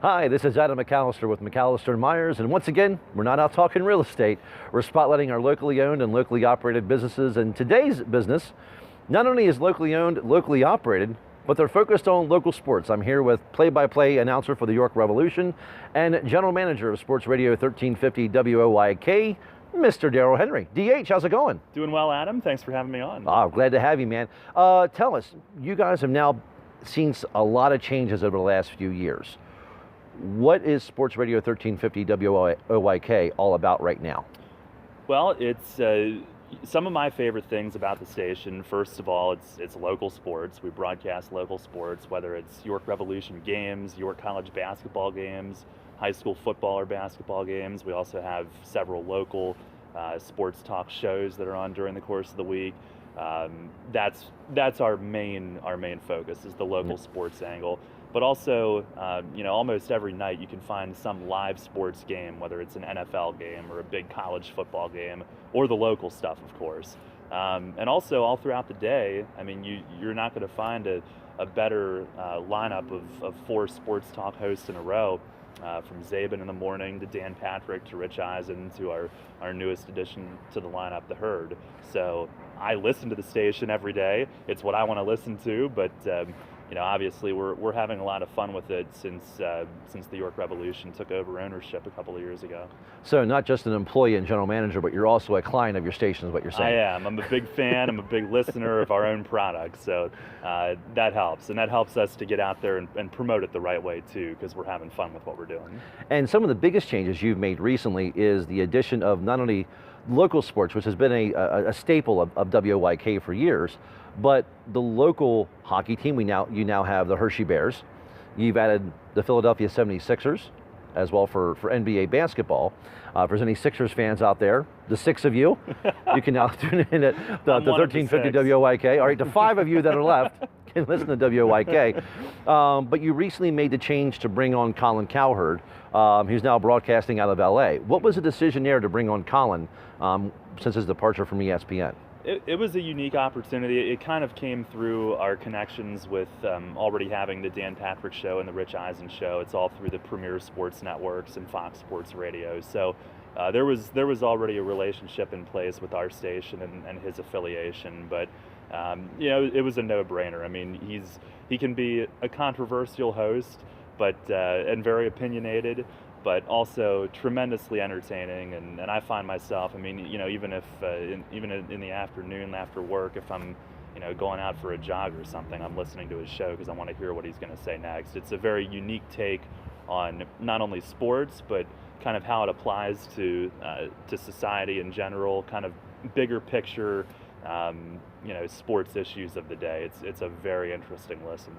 Hi, this is Adam McAllister with McAllister and Myers, and once again, we're not out talking real estate. We're spotlighting our locally owned and locally operated businesses, and today's business not only is locally owned, locally operated, but they're focused on local sports. I'm here with play-by-play announcer for the York Revolution and general manager of Sports Radio 1350 WOYK, Mr. Darrell Henry. DH, how's it going? Doing well, Adam. Thanks for having me on. Oh, glad to have you, man. Tell us, you guys have now seen a lot of changes over the last few years. What is Sports Radio 1350 WOYK all about right now? Well, it's some of my favorite things about the station. First of all, it's local sports. We broadcast local sports, whether it's York Revolution games, York College basketball games, high school football or basketball games. We also have several local sports talk shows that are on during the course of the week. That's our main focus is the local sports angle. But also, almost every night you can find some live sports game, whether it's an NFL game or a big college football game, or the local stuff, of course. And also, all throughout the day, I mean, you're not going to find a better lineup of four sports talk hosts in a row, from Zabin in the morning to Dan Patrick to Rich Eisen to our newest addition to the lineup, The Herd. So I listen to the station every day. It's what I want to listen to, but obviously we're having a lot of fun with it since the York Revolution took over ownership a couple of years ago. So not just an employee and general manager, but you're also a client of your station is what you're saying. I am. I'm a big fan. I'm a big listener of our own product. So that helps. And that helps us to get out there and promote it the right way too, because we're having fun with what we're doing. And some of the biggest changes you've made recently is the addition of not only local sports, which has been a staple of WOYK for years, but the local hockey team. You now have the Hershey Bears. You've added the Philadelphia 76ers as well for NBA basketball. If there's any Sixers fans out there, the six of you, you can now tune in at the 1350 WOYK. All right, the five of you that are left can listen to WOYK. But you recently made the change to bring on Colin Cowherd, who's now broadcasting out of LA. What was the decision there to bring on Colin since his departure from ESPN? It was a unique opportunity. It kind of came through our connections with already having the Dan Patrick Show and the Rich Eisen Show. It's all through the Premier Sports Networks and Fox Sports Radio. So there was already a relationship in place with our station and his affiliation. But it was a no-brainer. I mean, he can be a controversial host, but and very opinionated, but also tremendously entertaining, and I find myself, I mean, even if even in the afternoon after work, if I'm going out for a jog or something, I'm listening to his show because I want to hear what he's going to say next. It's a very unique take on not only sports, but kind of how it applies to society in general, kind of bigger picture, sports issues of the day. It's a very interesting listen.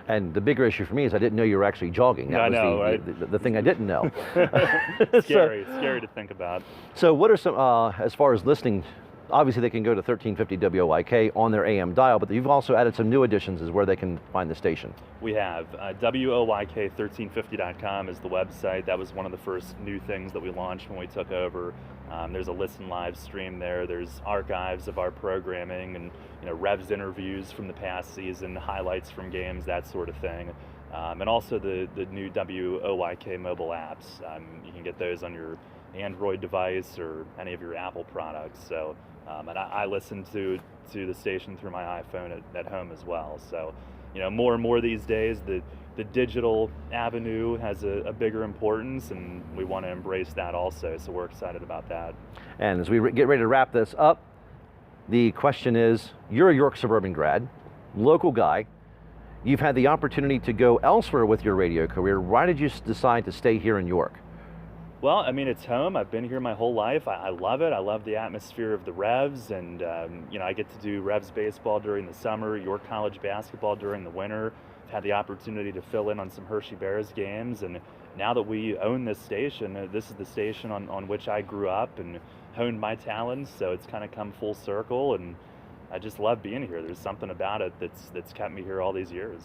And the bigger issue for me is I didn't know you were actually jogging. That was right? the thing I didn't know. Scary to think about. So what are some, as far as listening, obviously they can go to 1350 WOYK on their AM dial, but you've also added some new additions as where they can find the station. We have. WOYK1350.com is the website. That was one of the first new things that we launched when we took over. There's a listen live stream there. There's archives of our programming and Revs interviews from the past season, highlights from games, that sort of thing. And also the new WOYK mobile apps. You can get those on your Android device or any of your Apple products. So, and I listen to the station through my iPhone at home as well. So, more and more these days, the digital avenue has a bigger importance, and we want to embrace that also. So we're excited about that. And as we get ready to wrap this up, the question is, you're a York suburban grad, local guy. You've had the opportunity to go elsewhere with your radio career. Why did you decide to stay here in York? Well, I mean, it's home. I've been here my whole life. I love it. I love the atmosphere of the Revs, and I get to do Revs baseball during the summer, York College basketball during the winter. I've had the opportunity to fill in on some Hershey Bears games, and now that we own this station, this is the station on which I grew up and honed my talents, so it's kind of come full circle, and I just love being here. There's something about it that's kept me here all these years.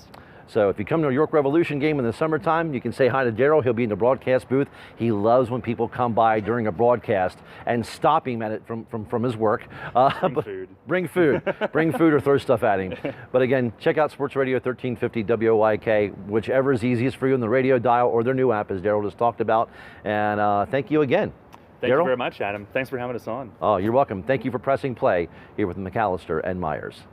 So if you come to a York Revolution game in the summertime, you can say hi to Daryl. He'll be in the broadcast booth. He loves when people come by during a broadcast and stop him at it from his work. Bring food. Bring food. Bring food or throw stuff at him. But again, check out Sports Radio 1350 WOYK, whichever is easiest for you in the radio dial or their new app, as Daryl just talked about. And thank you again. Thank Daryl? you very much, Adam. Thanks for having us on. Oh, you're welcome. Thank you for pressing play here with McAllister and Myers.